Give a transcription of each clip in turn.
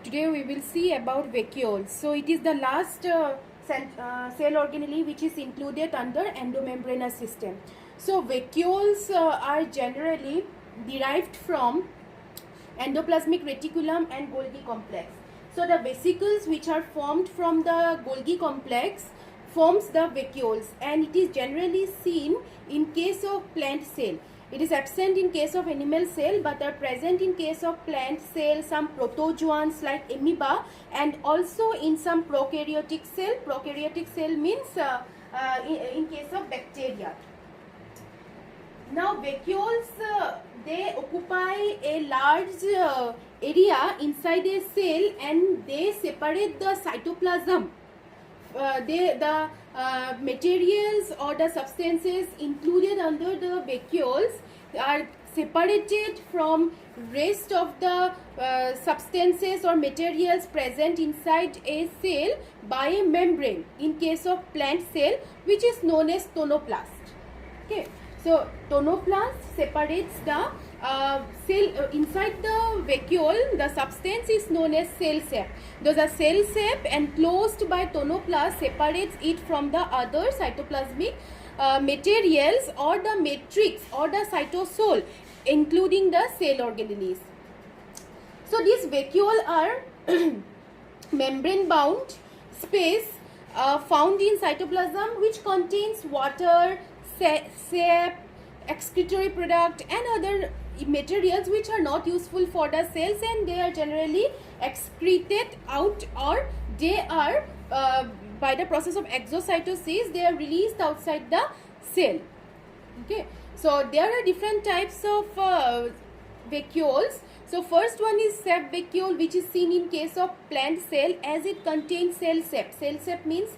Today we will see about vacuoles. So it is the last cell organelle which is included under endomembranous system. So vacuoles are generally derived from endoplasmic reticulum and Golgi complex. So the vesicles which are formed from the Golgi complex forms the vacuoles, and it is generally seen in case of plant cell. It is absent in case of animal cell but are present in case of plant cell, some protozoans like amoeba, and also in some prokaryotic cell. Prokaryotic cell means in case of bacteria. Now vacuoles they occupy a large area inside a cell, and they separate the cytoplasm. The materials or the substances included under the vacuoles are separated from rest of the substances or materials present inside a cell by a membrane in case of plant cell, which is known as tonoplast. Okay, so tonoplast separates the cell inside the vacuole. The substance is known as cell sap. The cell sap enclosed by tonoplast separates it from the other cytoplasmic materials or the matrix or the cytosol, including the cell organelles. So these vacuole are membrane bound space found in cytoplasm, which contains water, sap, excretory product and other materials which are not useful for the cells, and they are generally excreted out, or they are by the process of exocytosis they are released outside the cell. Okay, so there are different types of vacuoles. So first one is sap vacuole, which is seen in case of plant cell as it contains cell sap. Cell sap means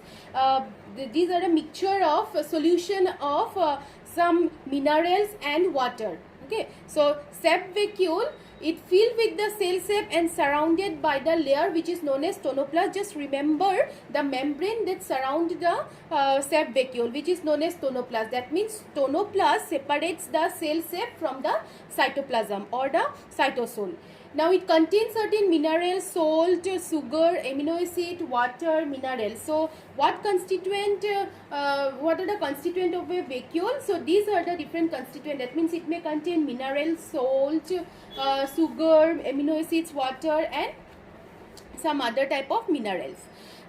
these are a mixture of a solution of some minerals and water. Okay, so sap vacuole, it filled with the cell sap and surrounded by the layer which is known as tonoplast. Just remember the membrane that surrounds the sap vacuole, which is known as tonoplast. That means tonoplast separates the cell sap from the cytoplasm or the cytosol. Now it contains certain minerals, salt, sugar, amino acid, water, minerals. So what are the constituent of a vacuole? So these are the different constituent. That means it may contain minerals, salt, sugar, amino acids, water and some other type of minerals.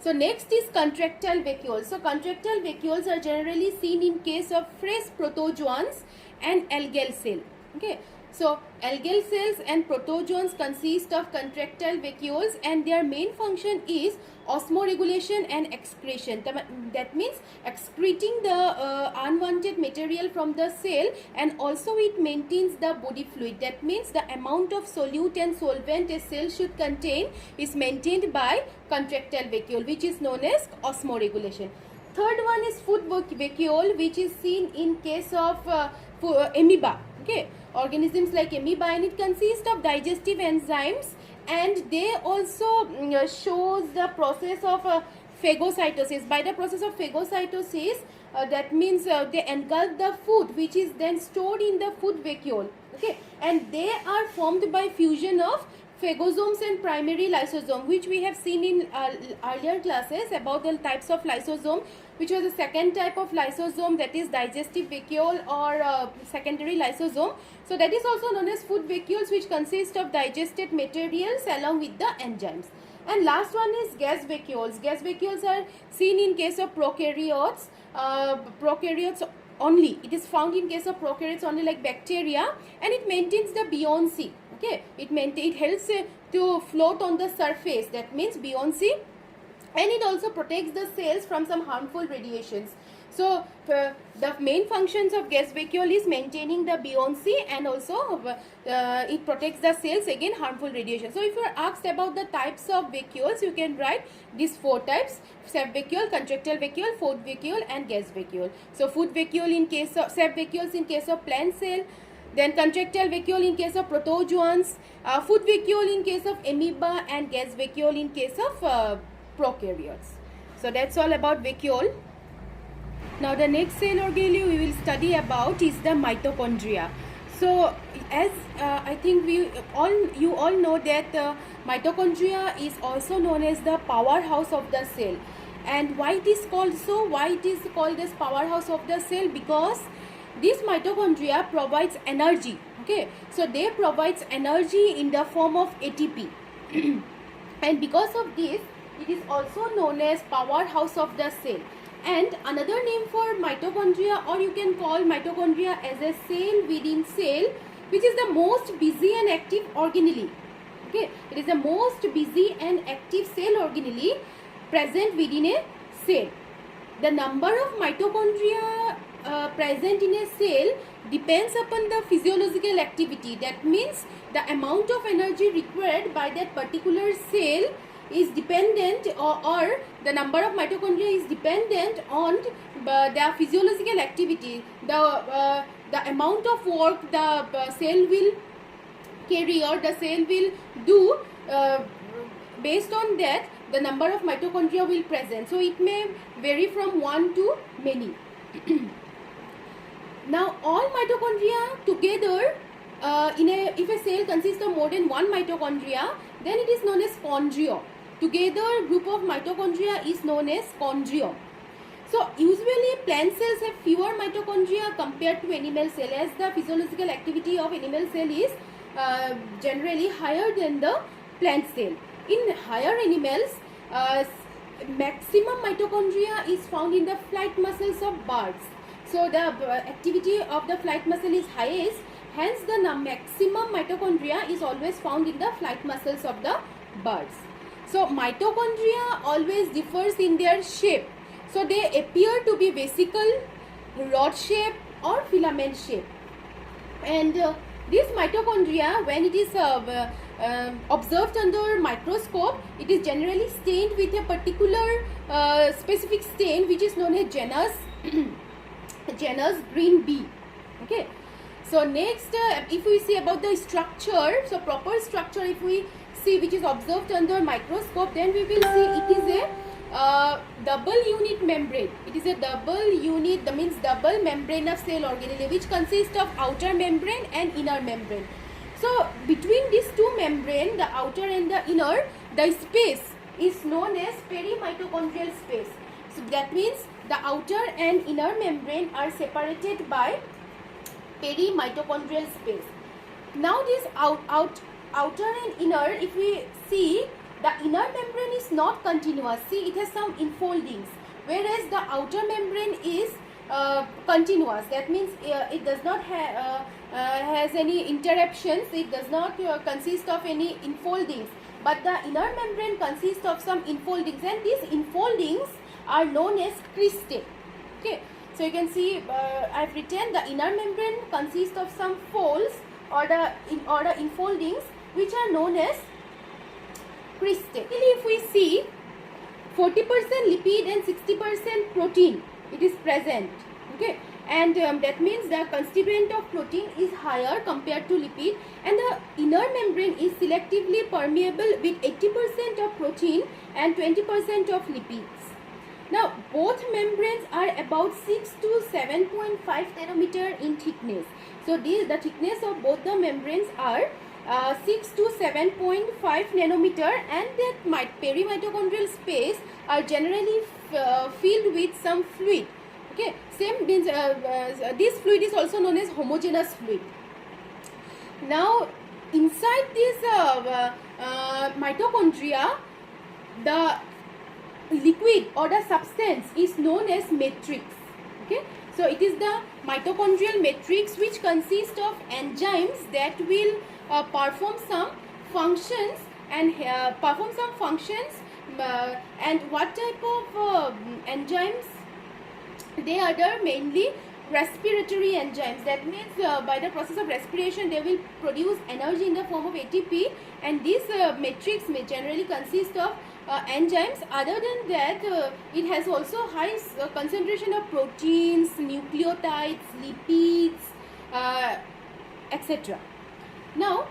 So next is contractile vacuoles. So contractile vacuoles are generally seen in case of fresh protozoans and algal cell. Okay, so algal cells and protozoans consist of contractile vacuoles, and their main function is osmoregulation and excretion. That means excreting the unwanted material from the cell, and also it maintains the body fluid. That means the amount of solute and solvent a cell should contain is maintained by contractile vacuole, which is known as osmoregulation. Third one is food vacuole, which is seen in case of amoeba. Okay, organisms like amoeba, and it consists of digestive enzymes, and they also shows the process of phagocytosis. By the process of phagocytosis, that means they engulf the food, which is then stored in the food vacuole. Okay, and they are formed by fusion of phagosomes and primary lysosome, which we have seen in earlier classes about the types of lysosome, which was the second type of lysosome, that is digestive vacuole or secondary lysosome. So that is also known as food vacuoles, which consist of digested materials along with the enzymes. And last one is gas vacuoles. Gas vacuoles are seen in case of prokaryotes. Prokaryotes only. It is found in case of prokaryotes only, like bacteria, and it maintains the buoyancy. Okay, it helps to float on the surface. That means buoyancy, and it also protects the cells from some harmful radiations. So the main functions of gas vacuole is maintaining the buoyancy, and also it protects the cells against harmful radiation. So if you are asked about the types of vacuoles, you can write these four types: sap vacuole, contractile vacuole, food vacuole and gas vacuole. So food vacuole in case of sap vacuoles in case of plant cell, then contractile vacuole in case of protozoans, food vacuole in case of amoeba, and gas vacuole in case of prokaryotes. So that's all about vacuole. Now the next cell organelle we will study about is the mitochondria. So as I think you all know that mitochondria is also known as the powerhouse of the cell. And why it is called so? Why it is called as powerhouse of the cell? Because this mitochondria provides energy. Okay, so they provides energy in the form of ATP. And because of this, it is also known as powerhouse of the cell. And another name for mitochondria, or you can call mitochondria as a cell within cell, which is the most busy and active organelle. Okay, it is the most busy and active cell organelle present within a cell. The number of mitochondria present in a cell depends upon the physiological activity. That means the amount of energy required by that particular cell is dependent, or the number of mitochondria is dependent on the physiological activity, the amount of work the cell will carry or the cell will do. Based on that, the number of mitochondria will present. So it may vary from one to many. Now all mitochondria together, if a cell consists of more than one mitochondria, then it is known as chondriome. Together group of mitochondria is known as chondriome. So usually plant cells have fewer mitochondria compared to animal cell, as the physiological activity of animal cell is generally higher than the plant cell. In higher animals, maximum mitochondria is found in the flight muscles of birds. So the activity of the flight muscle is highest, hence the maximum mitochondria is always found in the flight muscles of the birds. So mitochondria always differs in their shape. So they appear to be vesicle, rod shape or filament shape. And this mitochondria, when it is observed under microscope, it is generally stained with a particular specific stain which is known as Jenner's green B. Okay. So next, if we see about the structure, so proper structure if we see which is observed under microscope, then we will see it is a double unit membrane. It is a double unit, that means double membrane of cell organelle, which consists of outer membrane and inner membrane. So between these two membrane, the outer and the inner, the space is known as perimitochondrial space. So that means the outer and inner membrane are separated by perimitochondrial space. Now this outer and inner, if we see, the inner membrane is not continuous. See, it has some enfoldings, whereas the outer membrane is continuous. That means it does not has any interruptions. It does not consist of any enfoldings. But the inner membrane consists of some enfoldings, and these enfoldings are known as cristae. Okay, so you can see I have written the inner membrane consists of some folds or the enfoldings which are known as cristae. If we see 40% lipid and 60% protein, it is present. Okay, and that means the constituent of protein is higher compared to lipid, and the inner membrane is selectively permeable with 80% of protein and 20% of lipids. Now both membranes are about 6 to 7.5 nanometer in thickness. So the thickness of both the membranes are 6 to 7.5 nanometer, and that perimitochondrial space are generally filled with some fluid. Okay, same means this fluid is also known as homogeneous fluid. Now inside this mitochondria, the liquid or the substance is known as matrix. Okay, so it is the mitochondrial matrix which consists of enzymes that will perform some functions and and what type of enzymes they are? There mainly respiratory enzymes. That means by the process of respiration they will produce energy in the form of ATP, and this matrix may generally consist of enzymes. Other than that, it has also high concentration of proteins, nucleotides, lipids, etc. Now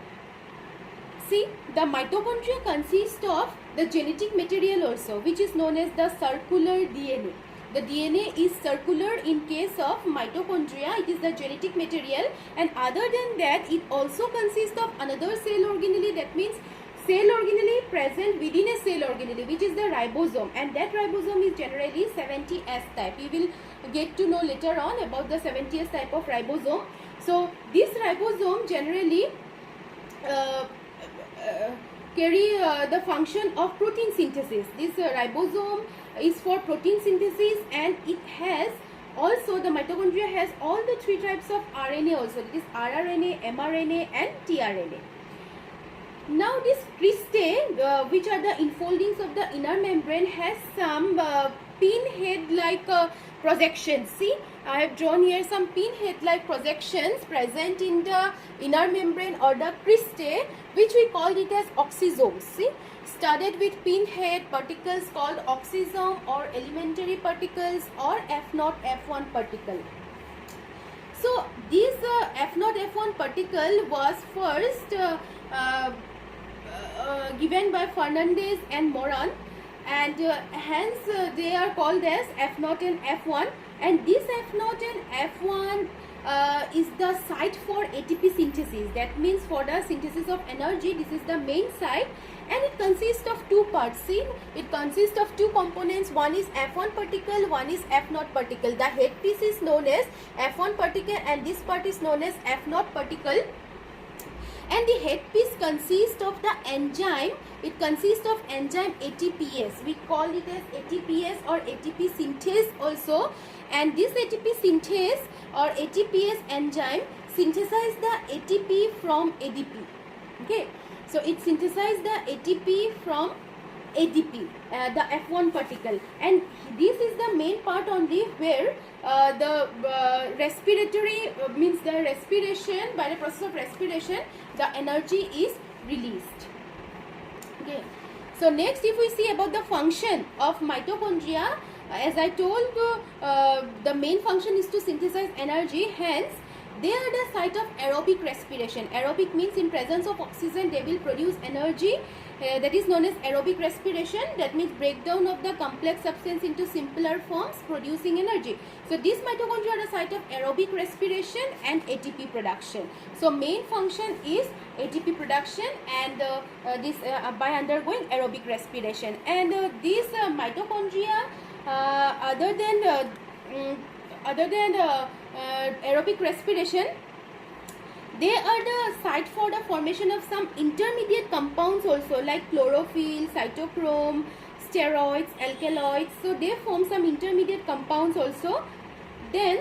see, the mitochondria consist of the genetic material also, which is known as the circular DNA. The DNA is circular in case of mitochondria. It is the genetic material, and other than that, it also consists of another cell organelle. That means cell organelle present within a cell organelle, which is the ribosome, and that ribosome is generally 70S type. We will get to know later on about the 70S type of ribosome. So this ribosome generally carry the function of protein synthesis. This ribosome is for protein synthesis, and it has also, the mitochondria has all the three types of RNA also. It is rRNA, mRNA and tRNA. Now this cristae, which are the enfoldings of the inner membrane, has some pinhead like projections. See, I have drawn here some pinhead like projections present in the inner membrane or the cristae, which we called it as oxysomes. See, studded with pinhead particles called oxysome or elementary particles or F0, F1 particle. So this F0, F1 particle was first given by Fernandez and Moran, and hence they are called as F0 and F1, and this F0 and F1 is the site for ATP synthesis. That means for the synthesis of energy, this is the main site, and it consists of two parts. See, it consists of two components. One is F1 particle, one is F0 particle. The headpiece is known as F1 particle and this part is known as F0 particle. And the headpiece consists of the enzyme. It consists of enzyme ATPase. We call it as ATPase or ATP synthase also. And this ATP synthase or ATPase enzyme synthesizes the ATP from ADP. Okay. So it synthesizes the ATP from ADP, the F1 particle, and this is the main part only where the respiratory means the respiration, by the process of respiration the energy is released. Okay. So next, if we see about the function of mitochondria, as I told, the main function is to synthesize energy. Hence they are the site of aerobic respiration. Aerobic means in presence of oxygen they will produce energy. That is known as aerobic respiration. That means breakdown of the complex substance into simpler forms, producing energy. So these mitochondria are the site of aerobic respiration and ATP production. So main function is ATP production, and this by undergoing aerobic respiration. And these mitochondria, other than aerobic respiration, they are the site for the formation of some intermediate compounds also, like chlorophyll, cytochrome, steroids, alkaloids. So they form some intermediate compounds also. Then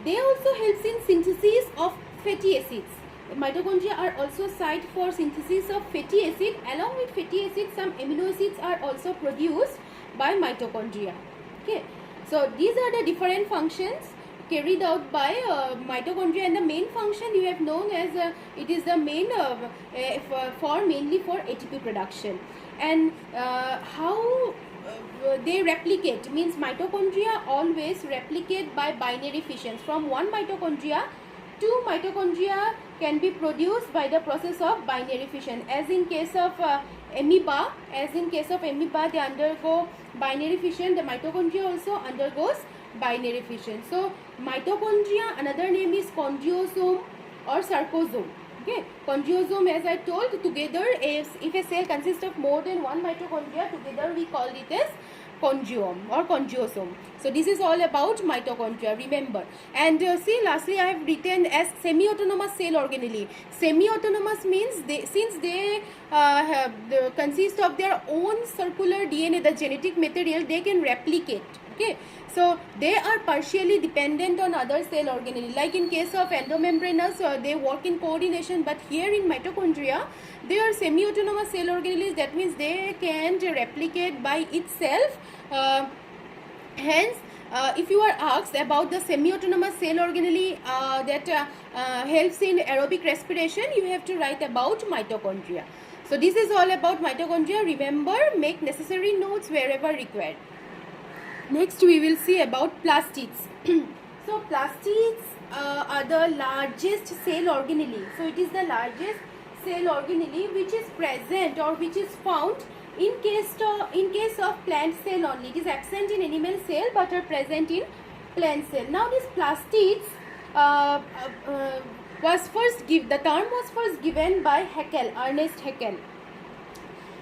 they also helps in synthesis of fatty acids. Mitochondria are also site for synthesis of fatty acid. Along with fatty acids, some amino acids are also produced by mitochondria. Okay, so these are the different functions carried out by mitochondria, and the main function you have known as it is the main mainly for ATP production. And how they replicate means mitochondria always replicate by binary fissions. From one mitochondria, two mitochondria can be produced by the process of binary fission. As in case of amoeba, they undergo binary fission. The mitochondria also undergoes binary fission. So mitochondria, another name is chondriosome or sarcosome. Okay, chondriosome, as I told, together if a cell consists of more than one mitochondria, together we call it as chondriome or chondriosome. So this is all about mitochondria, remember. And see, lastly I have written as semi-autonomous cell organelle. Semi-autonomous means since they consist of their own circular DNA, the genetic material, they can replicate. Okay, so they are partially dependent on other cell organelle. Like in case of endomembranous, they work in coordination, but here in mitochondria, they are semi-autonomous cell organelles. That means they can replicate by itself. Hence, if you are asked about the semi-autonomous cell organelle that helps in aerobic respiration, you have to write about mitochondria. So this is all about mitochondria. Remember, make necessary notes wherever required. Next we will see about plastids. So plastids are the largest cell organelle. So it is the largest cell organelle which is present or which is found In case of plant cell only, it is absent in animal cell but are present in plant cell. Now these plastids the term was first given by Haeckel, Ernest Haeckel.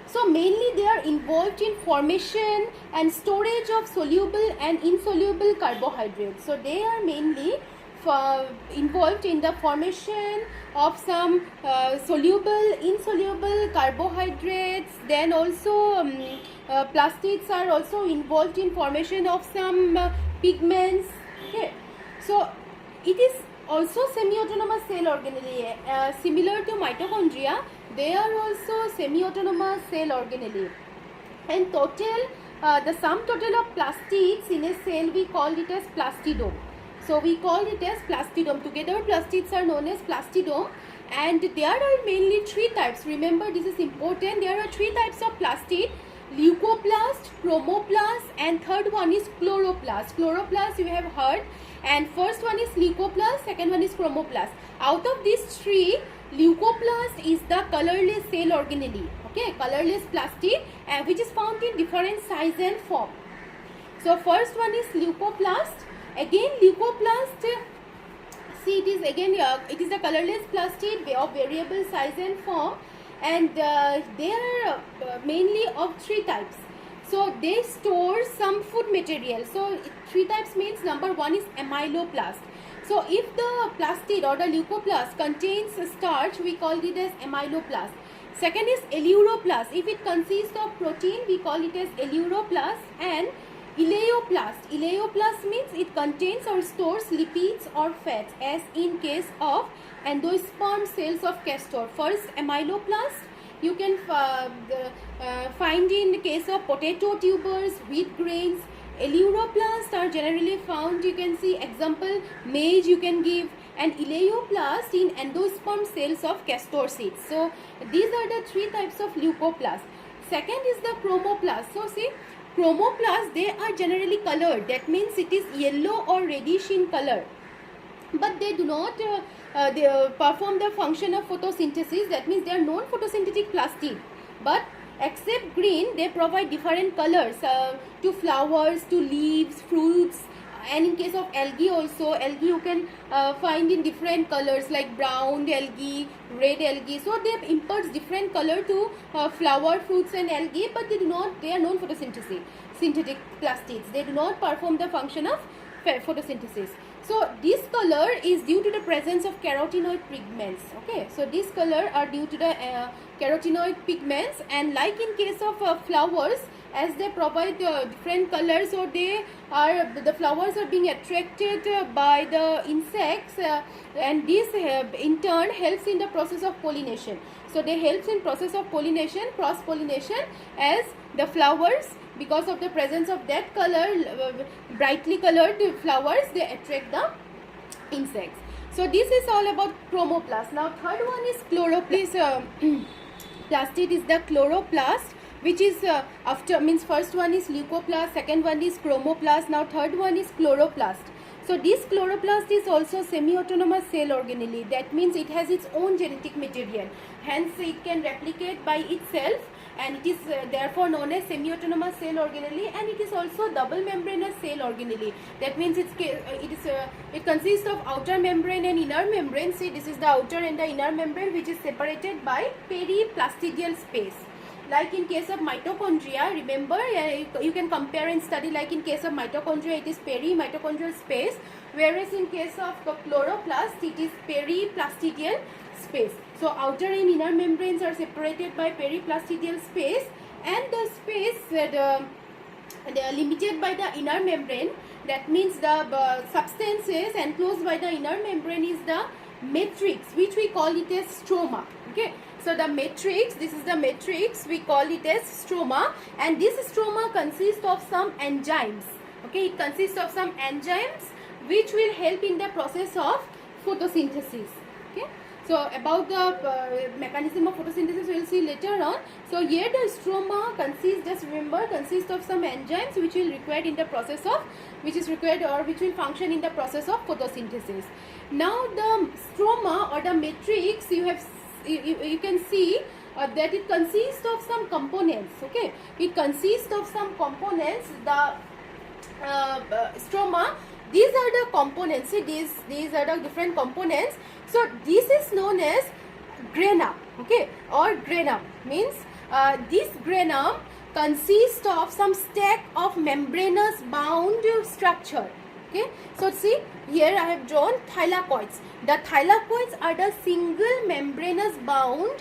So mainly they are involved in formation and storage of soluble and insoluble carbohydrates. So they are mainly involved in the formation of some soluble, insoluble carbohydrates. Then also plastids are also involved in formation of some pigments. Okay, so it is also semi-autonomous cell organelle, similar to mitochondria. They are also semi-autonomous cell organelle. And total, the sum total of plastids in a cell, we call it as plastidome. So we call it as plastidome. Together plastids are known as plastidome, and there are mainly three types. Remember, this is important. There are three types of plastid: leucoplast, chromoplast, and third one is chloroplast. Chloroplast you have heard, and first one is leucoplast, second one is chromoplast. Out of these three, leucoplast is the colorless cell organelle, okay, colorless plastid, which is found in different size and form. So first one is leucoplast. Again leucoplast, see, it is again it is a colorless plastid of variable size and form, and they are mainly of three types. So they store some food material. So three types means number one is amyloplast. So if the plastid or the leucoplast contains starch, we call it as amyloplast. Second is eleuroplast. If it consists of protein, we call it as eleuroplast. And eleoplast. Eleoplast means it contains or stores lipids or fats, as in case of endosperm cells of castor. First, amyloplast you can find in the case of potato tubers, wheat grains. Eleuroplast are generally found, you can see example maize you can give, and eleoplast in endosperm cells of castor seeds. So these are the three types of leucoplast. Second is the chromoplast. So see, chromoplast, they are generally colored. That means it is yellow or reddish in color, but they do not perform the function of photosynthesis. That means they are non-photosynthetic plastid, but except green, they provide different colors to flowers, to leaves, fruits, and in case of algae also, algae you can find in different colors like brown algae, red algae. So they impart different color to flower, fruits and algae, but they are non-photosynthetic synthetic plastids. They do not perform the function of photosynthesis. So this color is due to the presence of carotenoid pigments. Okay, so this color are due to the carotenoid pigments, and like in case of flowers, as they provide different colors, so the flowers are being attracted by the insects, and this in turn helps in the process of pollination. So they helps in process of pollination, cross pollination, as the flowers, because of the presence of that color, brightly colored flowers, they attract the insects. So this is all about chromoplast. Now third one is chloroplast. Plastid is the chloroplast, which is first one is leucoplast, second one is chromoplast, now third one is chloroplast. So this chloroplast is also semi-autonomous cell organelle. That means it has its own genetic material, hence it can replicate by itself, and it is therefore known as semi-autonomous cell organelle, and it is also double membranous cell organelle. That means it consists of outer membrane and inner membrane. See, this is the outer and the inner membrane, which is separated by periplastidial space. Like in case of mitochondria, remember, you can compare and study. Like in case of mitochondria, it is peri-mitochondrial space, whereas in case of the chloroplast, it is periplastidial space. So outer and inner membranes are separated by periplastidial space, and the space they are limited by the inner membrane. That means the substances enclosed by the inner membrane is the matrix, which we call it as stroma. Okay, so the matrix, this is the matrix, we call it as stroma, and this stroma consists of some enzymes. Okay, it consists of some enzymes which will help in the process of photosynthesis. Okay, so about the mechanism of photosynthesis we will see later on. So here the stroma consists, just remember, consists of some enzymes which will required in the process of, which is required or which will function in the process of photosynthesis. Now the stroma or the matrix, you can see that it consists of some components. Okay, it consists of some components. The stroma. These are the components. See, these are the different components. So this is known as grana. Okay, or granum means this granum consists of some stack of membranous bound structure. Okay, so see here I have drawn thylakoids. The thylakoids are the single membranous bound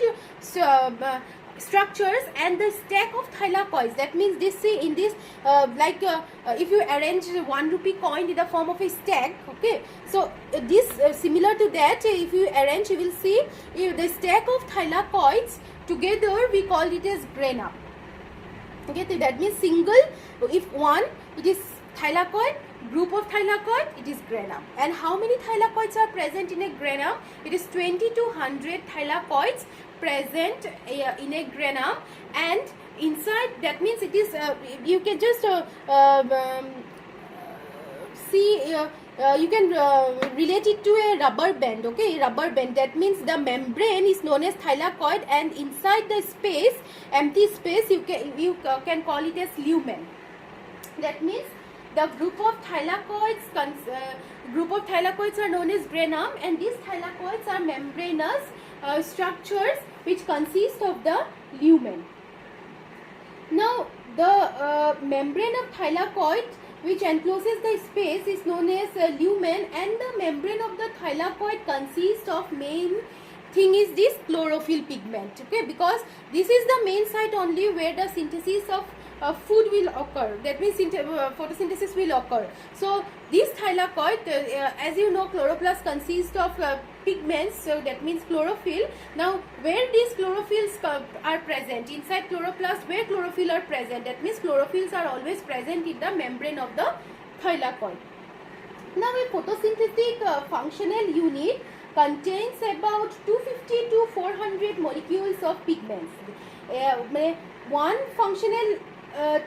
structures and the stack of thylakoids. That means this, see in this if you arrange 1 rupee coin in the form of a stack. Okay, so this similar to that, if you arrange you will see the stack of thylakoids together we call it as grana. Okay, so that means single, if one it is thylakoid, group of thylakoid it is granum. And how many thylakoids are present in a granum? It is 20 to 100 thylakoids present in a granum, and inside, that means it is you can just see you can relate it to a rubber band. Okay, rubber band, that means the membrane is known as thylakoid, and inside the space, empty space, you can call it as lumen. That means the group of thylakoids are known as granum, and these thylakoids are membranous structures which consist of the lumen. Now the membrane of thylakoid which encloses the space is known as lumen, and the membrane of the thylakoid consists of main thing is this chlorophyll pigment. Okay, because this is the main site only where the synthesis of food will occur. That means photosynthesis will occur. So this thylakoid, as you know, chloroplast consists of pigments, so that means chlorophyll. Now where these chlorophylls are present inside chloroplast, where chlorophyll are present, that means chlorophylls are always present in the membrane of the thylakoid. Now a photosynthetic functional unit contains about 250 to 400 molecules of pigments. One functional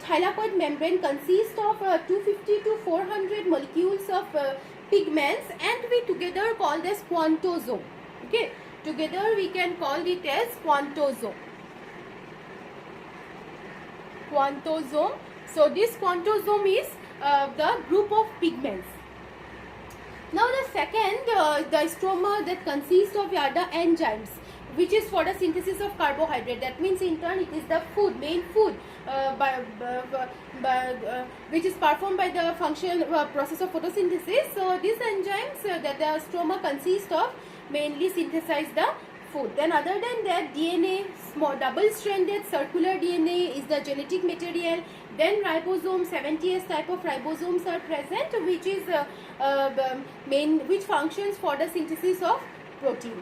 thylakoid membrane consists of 250 to 400 molecules of pigments, and we together call this quantosome. Okay, together we can call it as quantosome. Quantosome. So this quantosome is the group of pigments. Now the second, the stroma that consists of the enzymes, which is for the synthesis of carbohydrate. That means in turn it is the food, main food, which is performed by the function process of photosynthesis. So these enzymes that the stroma consists of mainly synthesize the food. Then other than that, DNA, small double-stranded circular DNA is the genetic material. Then ribosomes, 70S type of ribosomes are present, which is which functions for the synthesis of protein.